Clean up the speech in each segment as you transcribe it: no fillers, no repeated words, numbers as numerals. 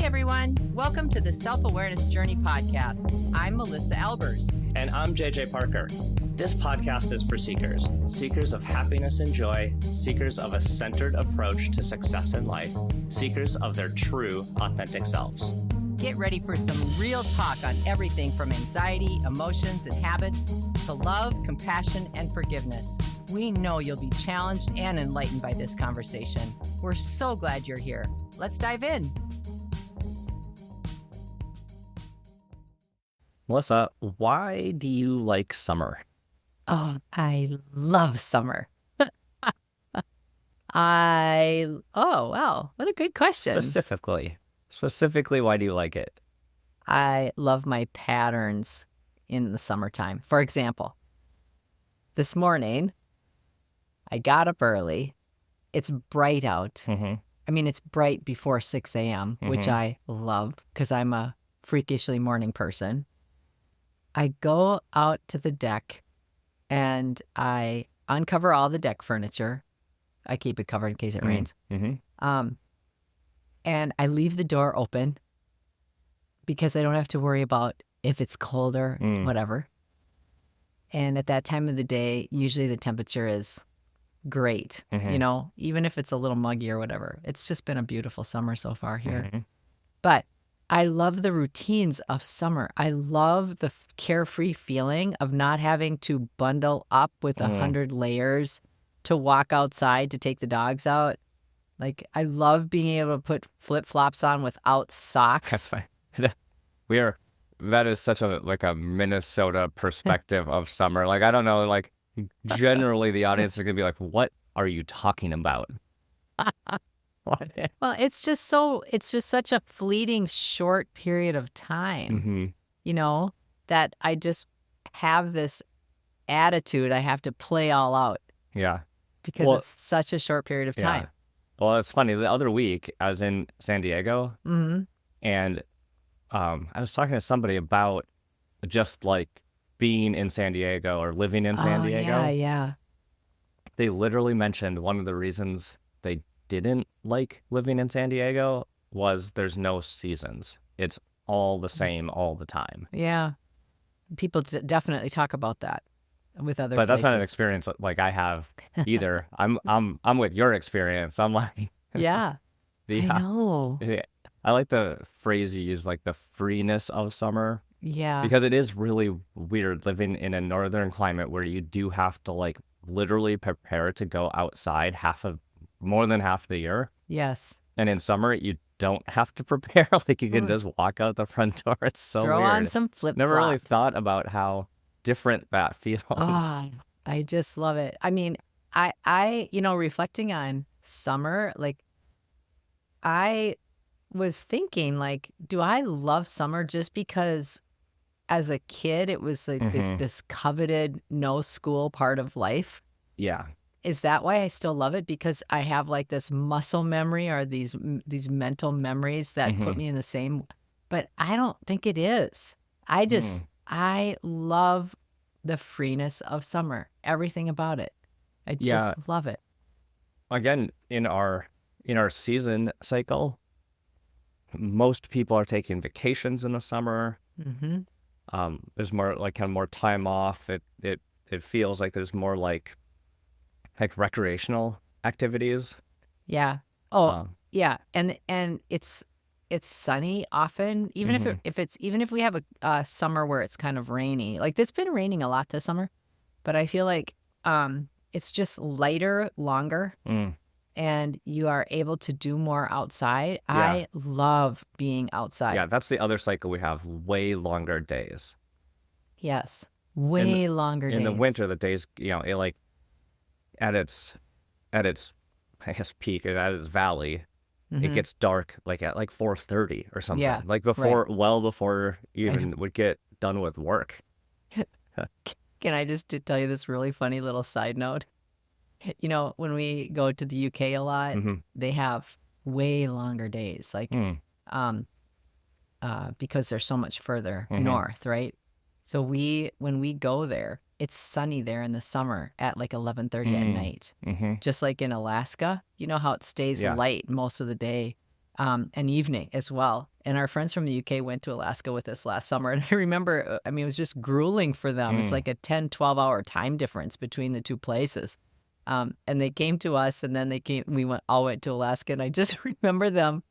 everyone. Welcome to the Self-Awareness Journey podcast. I'm Melissa Albers. And I'm JJ Parker. This podcast is for seekers, seekers of happiness and joy, seekers of a centered approach to success in life, seekers of their true, authentic selves. Get ready for some real talk on everything from anxiety, emotions, and habits to love, compassion, and forgiveness. We know you'll be challenged and enlightened by this conversation. We're so glad you're here. Let's dive in. Melissa, why do you like summer? Oh, I love summer. Wow. What a good question. Specifically, why do you like it? I love my patterns in the summertime. For example, this morning, I got up early. It's bright out. Mm-hmm. I mean, it's bright before 6 a.m., which I love because I'm a freakishly morning person. I go out to the deck and I uncover all the deck furniture. I keep it covered in case it rains. Mm-hmm. And I leave the door open because I don't have to worry about if it's cold or whatever. And at that time of the day, usually the temperature is great, you know, even if it's a little muggy or whatever. It's just been a beautiful summer so far here. But I love the routines of summer. I love the carefree feeling of not having to bundle up with 100 layers to walk outside to take the dogs out. Like, I love being able to put flip-flops on without socks. That's fine. That is such a Minnesota perspective of summer. Like, I don't know, like, generally the audience are going to be like, what are you talking about? Well, it's just such a fleeting short period of time, you know, that I just have this attitude I have to play all out. Yeah. Because it's such a short period of time. Yeah. Well, it's funny. The other week, I was in San Diego, and I was talking to somebody about just like being in San Diego or living in San Diego. Yeah. They literally mentioned one of the reasons they didn't like living in San Diego was there's no seasons. It's all the same all the time. Yeah. People definitely talk about that with other But places. that's not an experience like I have either. I'm with your experience. I'm like I know. I like the phrase you use, like the freeness of summer. Yeah. Because it is really weird living in a northern climate where you do have to like literally prepare to go outside more than half the year. Yes. And in summer, you don't have to prepare. Like you can just walk out the front door. It's so Throw weird. on some flip-flops. Never really thought about how different that feels. Oh, I just love it. I mean, I reflecting on summer, like I was thinking, like, do I love summer just because as a kid it was like this coveted no school part of life? Yeah. Is that why I still love it? Because I have like this muscle memory or these mental memories that put me in the same, but I don't think it is. I love the freeness of summer, everything about it. I just love it. Again, in our season cycle, most people are taking vacations in the summer. There's more like kind of more time off. It feels like there's more like recreational activities. Yeah. Yeah. And it's sunny often, even if we have a summer where it's kind of rainy. Like it's been raining a lot this summer, but I feel like it's just lighter, longer, and you are able to do more outside. Yeah. I love being outside. Yeah, that's the other cycle we have, way longer days. Yes, longer days. In the winter, the days, at its I guess peak, at its valley, it gets dark like at 4:30 or something. Yeah, like well before you even would get done with work. Can I just tell you this really funny little side note? You know, when we go to the UK a lot, they have way longer days, because they're so much further north, right? So when we go there, it's sunny there in the summer at 11:30 at night. Just like in Alaska, you know how it stays light most of the day. an evening as well. And our friends from the UK went to Alaska with us last summer. And I remember, I mean, it was just grueling for them. It's like a 10, 12-hour time difference between the two places. And they came to us, and then we all went to Alaska. And I just remember them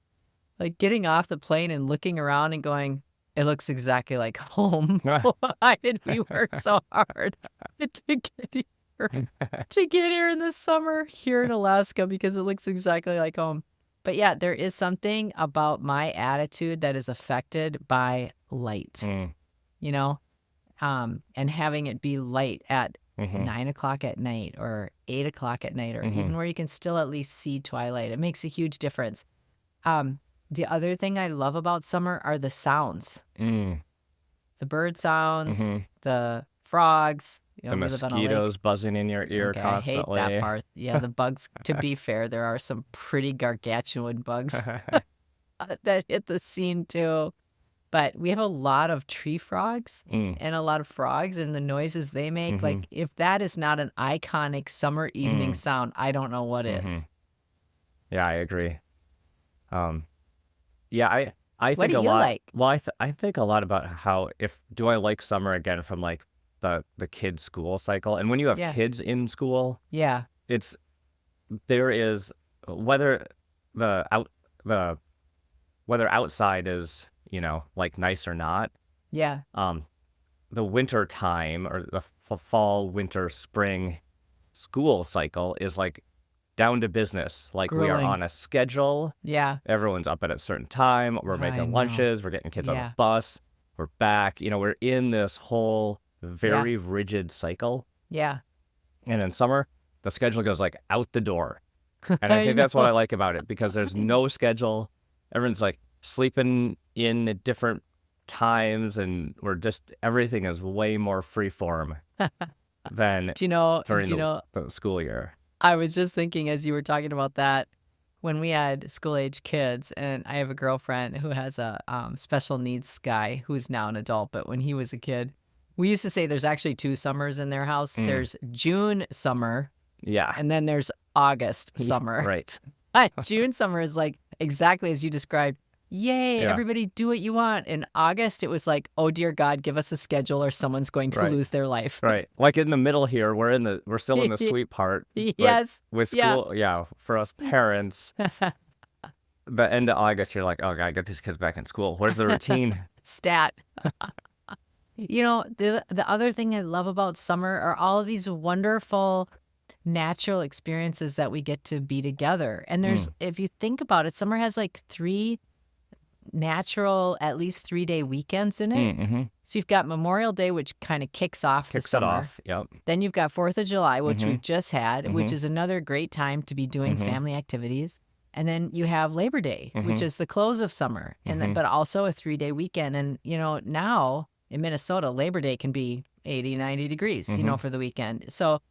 like getting off the plane and looking around and going, it looks exactly like home. Why did we work so hard to get here in the summer here in Alaska, because it looks exactly like home. But yeah, there is something about my attitude that is affected by light, you know, and having it be light at 9 o'clock at night or 8 o'clock at night, or even where you can still at least see twilight. It makes a huge difference. The other thing I love about summer are the sounds, the bird sounds, the frogs. The mosquitoes buzzing in your ear constantly. I hate that part. Yeah, the bugs, to be fair, there are some pretty gargantuan bugs that hit the scene too. But we have a lot of tree frogs and a lot of frogs, and the noises they make. Like, if that is not an iconic summer evening sound, I don't know what is. Yeah, I agree. Yeah, I think What do a you lot. like? Well, I think a lot about how, do I like summer again from like the kids' school cycle, and when you have kids in school, there is whether whether outside is, you know, like nice or not. Yeah. The winter time, or the fall, winter, spring school cycle is like down to business. Like, we are Grueling. on a schedule. Yeah. Everyone's up at a certain time. We're I making know. lunches. We're getting kids on the bus. We're back. You know, we're in this whole very rigid cycle. Yeah. And in summer, the schedule goes like out the door. And I think that's what I like about it, because there's no schedule. Everyone's like sleeping in at different times, and everything is way more freeform than during the school year. I was just thinking, as you were talking about that, when we had school-age kids, and I have a girlfriend who has a special needs guy who's now an adult, but when he was a kid, we used to say there's actually 2 summers in their house. There's June summer, and then there's August summer. Right. June summer is like exactly as you described. Yay, everybody do what you want. In August, it was like, oh dear God, give us a schedule or someone's going to lose their life. Right. Like in the middle here, we're still in the sweet part. Yes. With school, for us parents, the end of August, you're like, oh, gotta get these kids back in school. Where's the routine? Stat. You know, the other thing I love about summer are all of these wonderful natural experiences that we get to be together. And there's, if you think about it, summer has like 3 natural, at least 3-day weekends in it. So you've got Memorial Day, which kind of kicks off the summer. It off. Yep. Then you've got 4th of July, which we've just had, which is another great time to be doing family activities. And then you have Labor Day, which is the close of summer, and then, but also a 3-day weekend. And, you know, now in Minnesota, Labor Day can be 80, 90 degrees, you know, for the weekend. So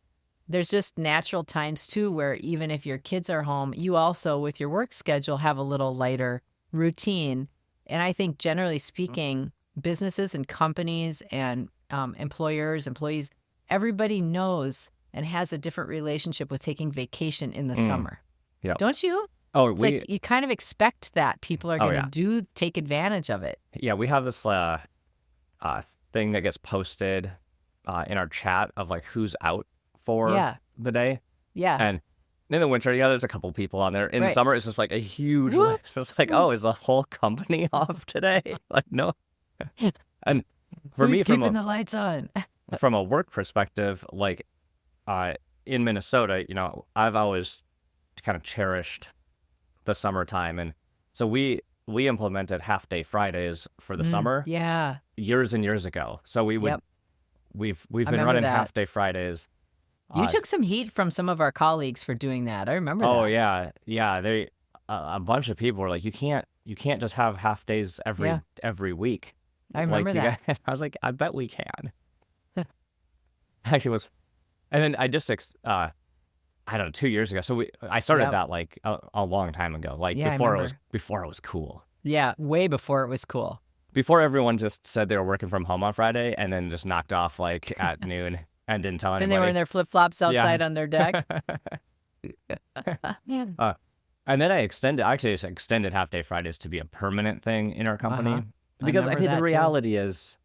there's just natural times too, where even if your kids are home, you also, with your work schedule, have a little lighter routine. And I think, generally speaking, businesses and companies and employers, employees, everybody knows and has a different relationship with taking vacation in the summer. Yeah. Don't you? Oh, it's like you kind of expect that people are going to take advantage of it. Yeah, we have this thing that gets posted in our chat of like who's out for the day. Yeah. And in the winter, there's a couple people on there. In the summer, it's just like a huge list. So it's like, oh, is the whole company off today? Like, no. And for me, keeping the lights on? From a work perspective, like in Minnesota, you know, I've always kind of cherished the summertime, and so we implemented half-day Fridays for the summer. Yeah. Years and years ago. So we would we've been running half-day Fridays. You took some heat from some of our colleagues for doing that. I remember that. Oh yeah. They a bunch of people were like, you can't just have half days every week. I remember that. I was like, I bet we can. Actually, was, and then I just I don't know, 2 years ago. So I started that like a long time ago, like before it was cool. Yeah, way before it was cool. Before everyone just said they were working from home on Friday and then just knocked off like at noon. And didn't tell anybody. And they were in their flip-flops outside on their deck. And then I actually just extended half day Fridays to be a permanent thing in our company. I Because I remember mean, the that too. reality is,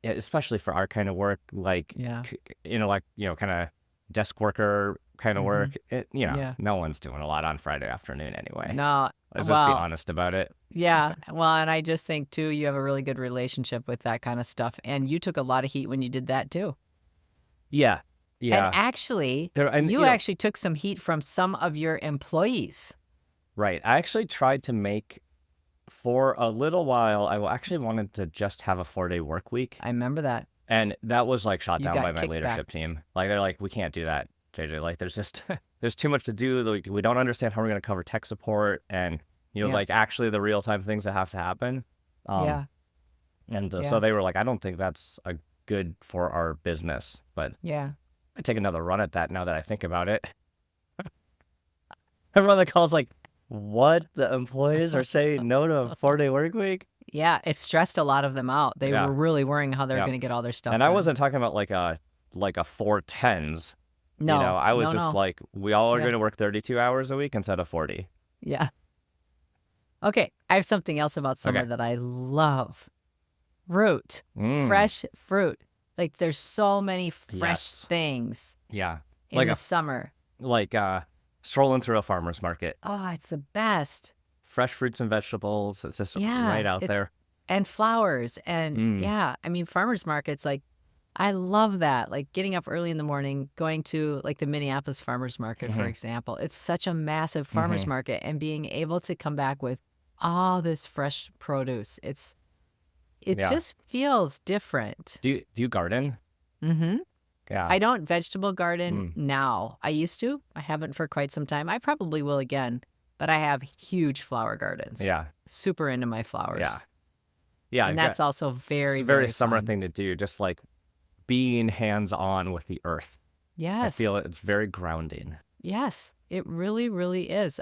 especially for our kind of work, like, Yeah. kind of desk worker kind of work, Yeah. no one's doing a lot on Friday afternoon anyway. No, Let's just be well, honest about it. yeah. Well, and I just think too, you have a really good relationship with that kind of stuff. And you took a lot of heat when you did that too. Yeah. And Yeah. actually, And, you actually took some heat from some of your employees. Right. I actually tried to make, for a little while, I actually wanted to just have a 4-day work week. I remember that. And that was like shot You down got by my kicked leadership back. team. Like, they're like, we can't do that, JJ. Like, there's just, there's too much to do. Like, we don't understand how we're going to cover tech support and, Yeah. like actually the real time things that have to happen. Yeah. And Yeah. so they were like, I don't think that's good for our business. But Yeah. I take another run at that now that I think about it. Everyone that calls like, what? The employees are saying no to a 4-day work week? Yeah. It stressed a lot of them out. They Yeah. were really worrying how they're Yeah. going to get all their stuff And done. I wasn't talking about like a 4/10s. No. I was just no. like, we all are Yeah. going to work 32 hours a week instead of 40. Yeah. Okay. I have something else about summer Okay. that I love. Fruit. Fresh fruit. Like there's so many fresh Yes. things Yeah. in Like the summer. Like strolling through a farmer's market. Oh, it's the best. Fresh fruits and vegetables. It's just right out there. And flowers. And yeah, I mean, farmers markets, like, I love that. Like getting up early in the morning, going to like the Minneapolis farmers market, for example. It's such a massive farmers market, and being able to come back with all this fresh produce. It Yeah. just feels different. Do you garden? Mm-hmm. Yeah. I don't vegetable garden now. I used to. I haven't for quite some time. I probably will again, but I have huge flower gardens. Yeah. Super into my flowers. Yeah. Yeah. And that's also very, it's a very very summer fun. thing to do, just like being hands-on with the earth. Yes. I feel it's very grounding. Yes, it really, really is.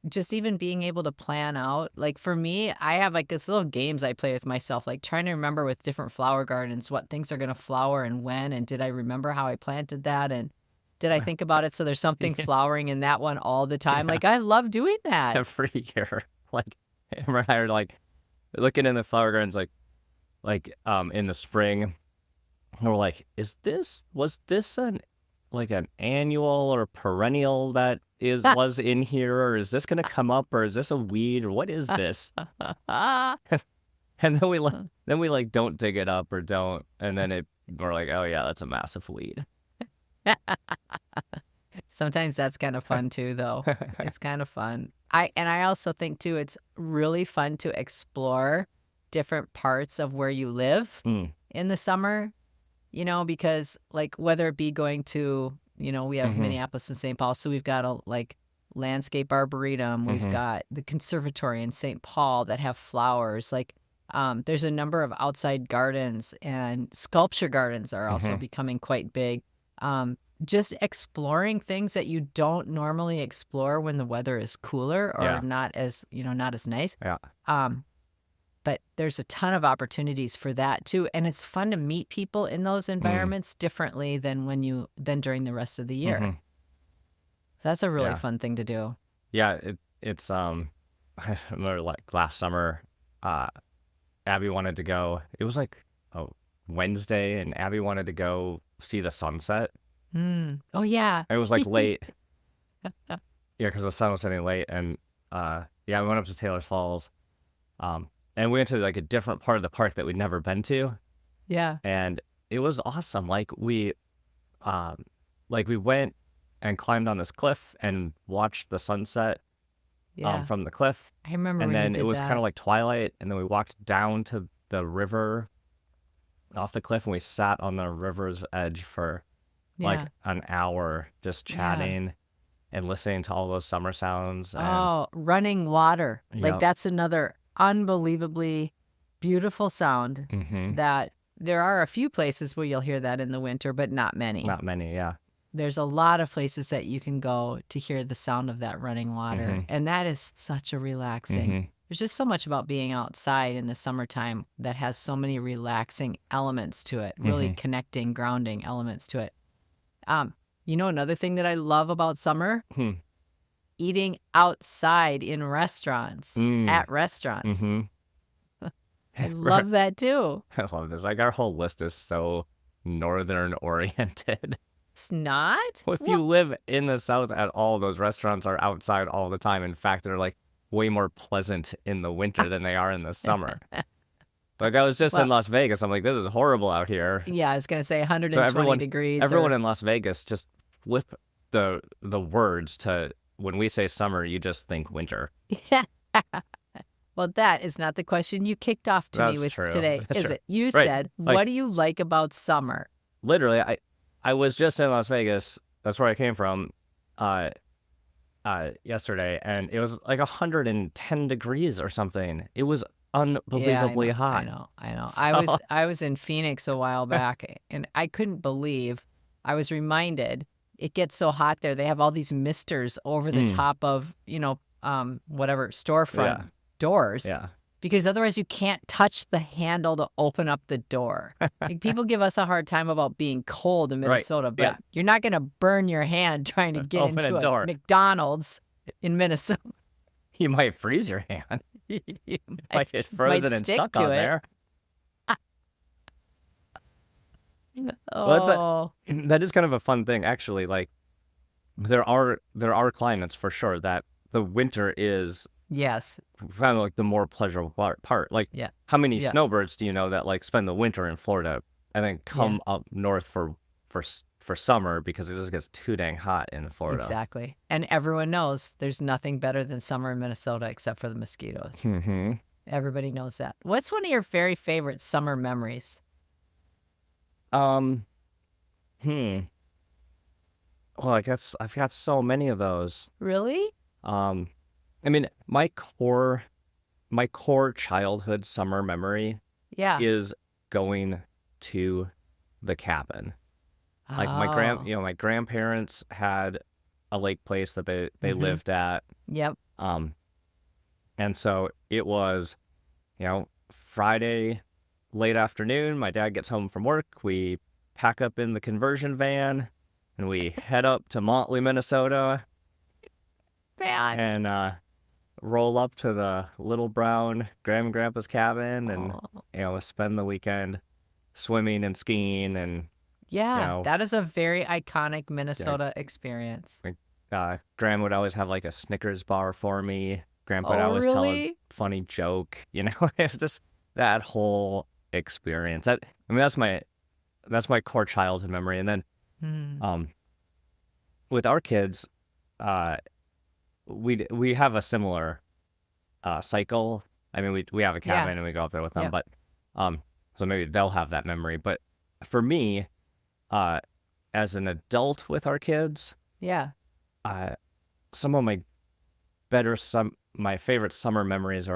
Just even being able to plan out, like for me, I have like this little games I play with myself, like trying to remember with different flower gardens what things are going to flower and when, and did I remember how I planted that, and did I think about it so there's something flowering in that one all the time? Like I love doing that. Every year, like Amber and I are like looking in the flower gardens, like in the spring, and we're like, was this an annual or perennial that was in here, or is this going to come up, or is this a weed, or what is this? And then we like don't dig it up or don't, and then we're like, oh yeah, that's a massive weed. Sometimes that's kind of fun too, though. It's kind of fun. I also think too, it's really fun to explore different parts of where you live in the summer, because like whether it be going to, we have Minneapolis and St. Paul, so we've got a like landscape arboretum. We've got the conservatory in St. Paul that have flowers. Like there's a number of outside gardens, and sculpture gardens are also becoming quite big. Just exploring things that you don't normally explore when the weather is cooler or not as nice. Yeah. But there's a ton of opportunities for that too, and it's fun to meet people in those environments differently than during the rest of the year. So that's a really fun thing to do. Yeah, it's I remember like last summer, Abby wanted to go. It was like a Wednesday, and Abby wanted to go see the sunset. Oh yeah. It was like late. Yeah, because the sun was setting late, and we went up to Taylor Falls, and we went to like a different part of the park that we'd never been to. Yeah. And it was awesome. Like we went and climbed on this cliff and watched the sunset from the cliff. I remember. And when then you did it was that. kind of like twilight, and then we walked down to the river off the cliff, and we sat on the river's edge for like an hour just chatting and listening to all those summer sounds. And, running water. Like Yep. that's another unbelievably beautiful sound that there are a few places where you'll hear that in the winter, but not many. Not many, yeah. There's a lot of places that you can go to hear the sound of that running water. And that is such a relaxing. There's just so much about being outside in the summertime that has so many relaxing elements to it, really connecting, grounding elements to it. Another thing that I love about summer, eating outside in restaurants, at restaurants. I love that too. I love this. Like, our whole list is so northern oriented. It's not? Well, if you live in the South at all, those restaurants are outside all the time. In fact, they're like way more pleasant in the winter than they are in the summer. Like, I was just in Las Vegas. I'm like, this is horrible out here. Yeah, I was going to say 120 degrees. Everyone in Las Vegas just flip the words to, when we say summer, you just think winter. Yeah. Well, that is not the question you kicked off to me with today, is it? You said, what do you like about summer? Literally, I was just in Las Vegas. That's where I came from yesterday, and it was like 110 degrees or something. It was unbelievably hot. I know. So... I was in Phoenix a while back, and I couldn't believe, I was reminded, it gets so hot there. They have all these misters over the top of, whatever, storefront doors. Yeah. Because otherwise you can't touch the handle to open up the door. Like, people give us a hard time about being cold in Minnesota, but you're not going to burn your hand trying to get into a McDonald's in Minnesota. You might freeze your hand. You might get frozen and stuck on there. Well, that is kind of a fun thing, actually. Like, there are climates for sure that the winter is kind of like the more pleasurable part. Like, how many snowbirds do you know that like spend the winter in Florida and then come up north for summer because it just gets too dang hot in Florida? Exactly. And everyone knows there's nothing better than summer in Minnesota except for the mosquitoes. Mm-hmm. Everybody knows that. What's one of your very favorite summer memories? Well, I guess I've got so many of those. Really? I mean, my core childhood summer memory is going to the cabin. Like, my grandparents had a lake place that they lived at. Yep. And so it was, Friday late afternoon, my dad gets home from work, we pack up in the conversion van, and we head up to Motley, Minnesota. And roll up to the little brown Grandma and Grandpa's cabin and spend the weekend swimming and skiing and that is a very iconic Minnesota experience. Grandma would always have like a Snickers bar for me. Grandpa would always tell a funny joke. It was just that whole experience. That's my core childhood memory. And then with our kids, we have a similar cycle. I mean, we have a cabin and we go up there with them, but so maybe they'll have that memory. But for me, as an adult with our kids, some of my favorite summer memories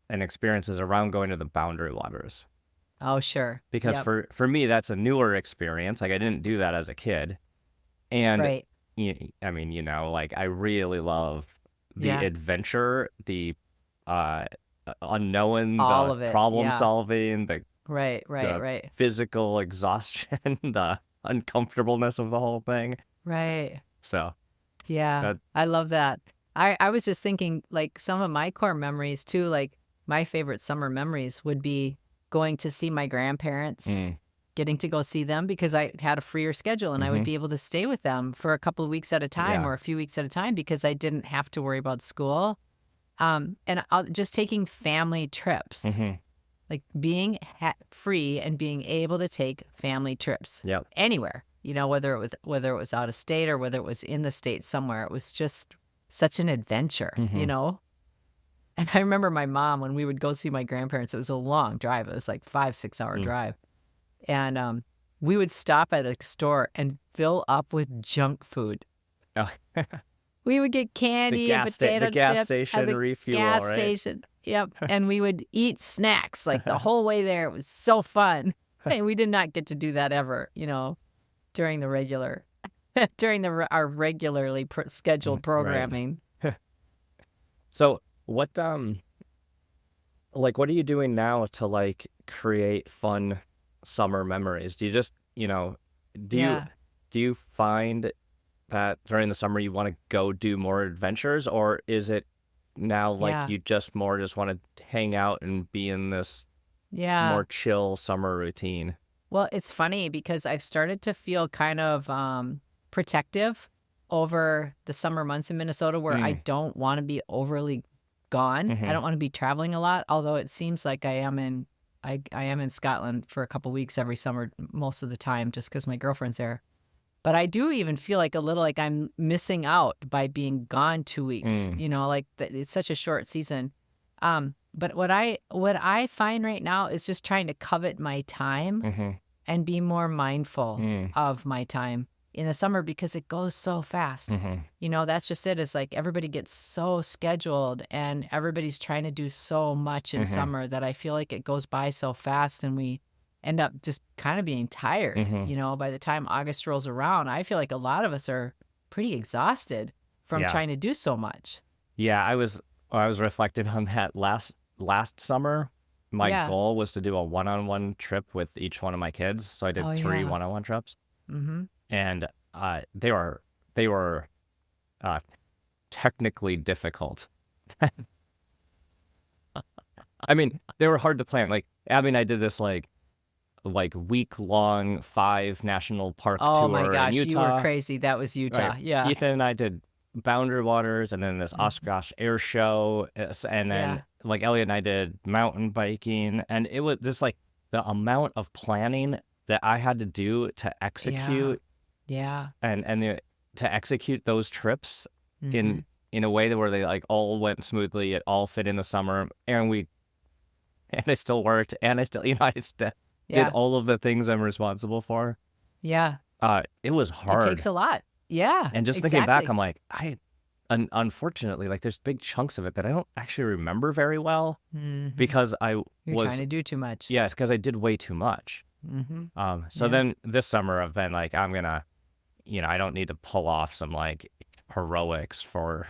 and experiences around going to the Boundary Waters. Oh, sure. Because for me, that's a newer experience. Like, I didn't do that as a kid, and I mean, like, I really love the adventure, the unknown, all the of it. problem solving, the right. physical exhaustion, the uncomfortableness of the whole thing. Right. So, I love that. I was just thinking, like, some of my core memories too, like my favorite summer memories would be going to see my grandparents, getting to go see them because I had a freer schedule and I would be able to stay with them for a couple of weeks at a time or a few weeks at a time because I didn't have to worry about school. And just taking family trips, like being free and being able to take family trips anywhere, whether it was out of state or whether it was in the state somewhere. It was just such an adventure, And I remember my mom, when we would go see my grandparents, it was a long drive. It was like 5-6 hour drive. And we would stop at a store and fill up with junk food. Oh. We would get candy and potato chips. The gas station refuel, gas right? station. Yep. And we would eat snacks like the whole way there. It was so fun. And we did not get to do that ever, during the our regularly scheduled programming. Right. So what what are you doing now to like create fun summer memories? Do you just, do you find that during the summer you want to go do more adventures, or is it now like Yeah. you just want to hang out and be in this Yeah. more chill summer routine? Well, it's funny because I've started to feel kind of protective over the summer months in Minnesota where I don't want to be overly gone. I don't want to be traveling a lot, although it seems like I am in Scotland for a couple weeks every summer most of the time just because my girlfriend's there. But I do even feel like a little like I'm missing out by being gone 2 weeks. You know, like it's such a short season. But what I find right now is just trying to covet my time and be more mindful of my time in the summer because it goes so fast. You know, that's just it. It's like everybody gets so scheduled and everybody's trying to do so much in summer that I feel like it goes by so fast and we end up just kind of being tired. You know, by the time August rolls around, I feel like a lot of us are pretty exhausted from trying to do so much. Yeah, I was reflecting on that last summer. My goal was to do a one-on-one trip with each one of my kids. So I did 3 one-on-one trips. And they were technically difficult. I mean, they were hard to plan. Like Abby and I did this like week-long 5 national park tour my gosh, in Utah. you were crazy. That was Utah. Right. Yeah. Ethan and I did Boundary Waters and then this Oshkosh Air Show. And then like Elliot and I did mountain biking. And it was just like the amount of planning that I had to do to execute and to execute those trips in a way that where they like all went smoothly. It all fit in the summer. And I still worked and I still, did all of the things I'm responsible for. Yeah. It was hard. It takes a lot. Yeah. And just thinking back, I'm like, unfortunately, like there's big chunks of it that I don't actually remember very well because You're trying to do too much. Yeah, it's because I did way too much. So then this summer I've been like, I'm gonna, I don't need to pull off some like heroics for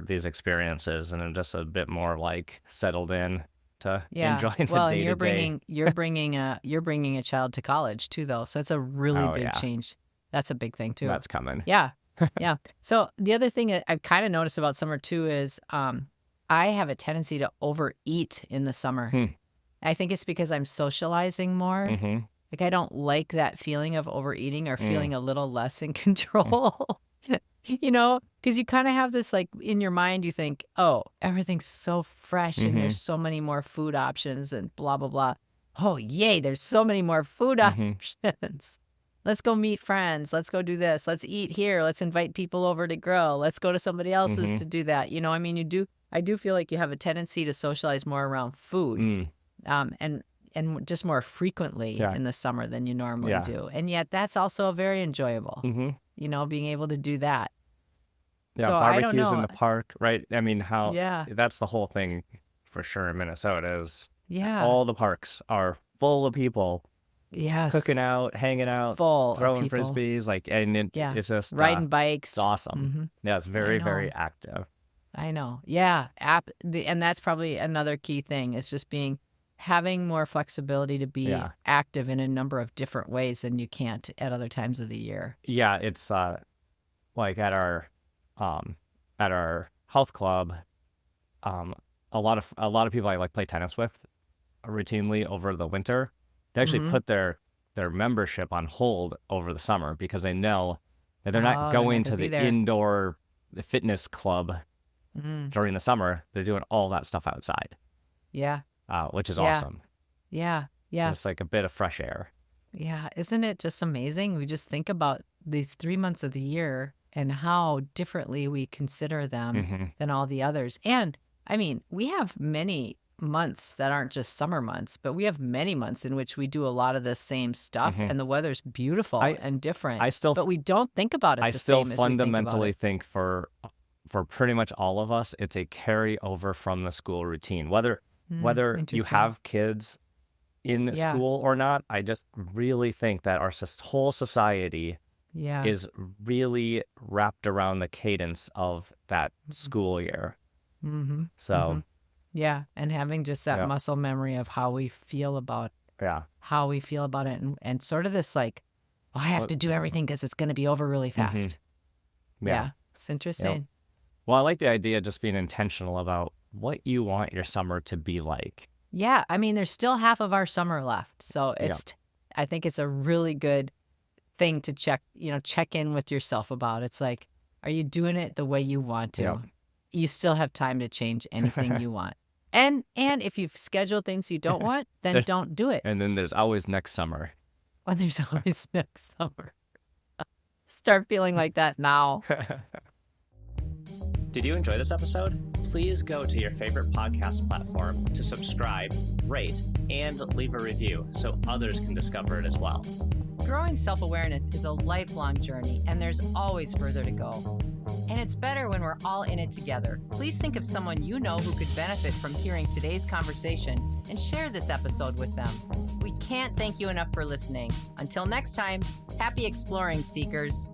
these experiences, and I'm just a bit more like settled in to enjoying the well, day and to day. you're bringing a child to college too, though, so it's a really big change. That's a big thing too. That's coming. Yeah. So the other thing that I've kind of noticed about summer too is I have a tendency to overeat in the summer. I think it's because I'm socializing more. Like I don't like that feeling of overeating or feeling a little less in control. Because you kind of have this like in your mind, you think, oh, everything's so fresh and there's so many more food options and blah, blah, blah. Oh, yay, there's so many more food options. Let's go meet friends. Let's go do this. Let's eat here. Let's invite people over to grill. Let's go to somebody else's to do that. I mean, I do feel like you have a tendency to socialize more around food and just more frequently in the summer than you normally do. And yet that's also very enjoyable, being able to do that. Yeah, so barbecues in the park, right? I mean, that's the whole thing for sure in Minnesota is all the parks are full of people. Yes. Cooking out, hanging out, throwing frisbees, it's just riding bikes. It's awesome. Yeah, it's very, very active. I know. Yeah. And that's probably another key thing is just having more flexibility to be active in a number of different ways than you can't at other times of the year. Yeah, it's like at our health club, a lot of people I like play tennis with routinely over the winter. They actually put their membership on hold over the summer because they know that they're not going to the indoor fitness club during the summer. They're doing all that stuff outside. Yeah. Which is awesome. Yeah. It's like a bit of fresh air. Yeah. Isn't it just amazing? We just think about these 3 months of the year and how differently we consider them than all the others. And I mean, we have many months that aren't just summer months, but we have many months in which we do a lot of the same stuff and the weather's beautiful and different. But we don't think about it the same as we think about it. I still fundamentally think for pretty much all of us, it's a carryover from the school routine. Whether you have kids in school or not, I just really think that our whole society is really wrapped around the cadence of that school year. So... Yeah, and having just that muscle memory of how we feel about it and sort of this like, I have to do everything because it's going to be over really fast. Yeah. It's interesting. Well, I like the idea of just being intentional about what you want your summer to be like. Yeah. I mean, there's still half of our summer left. So I think it's a really good thing to check in with yourself about. It's like, are you doing it the way you want to? Yeah. You still have time to change anything you want. And if you've scheduled things you don't want, then don't do it. And then there's always next summer. When there's always next summer. Start feeling like that now. Did you enjoy this episode? Please go to your favorite podcast platform to subscribe, rate, and leave a review so others can discover it as well. Growing self-awareness is a lifelong journey, and there's always further to go. And it's better when we're all in it together. Please think of someone you know who could benefit from hearing today's conversation and share this episode with them. We can't thank you enough for listening. Until next time, happy exploring, seekers.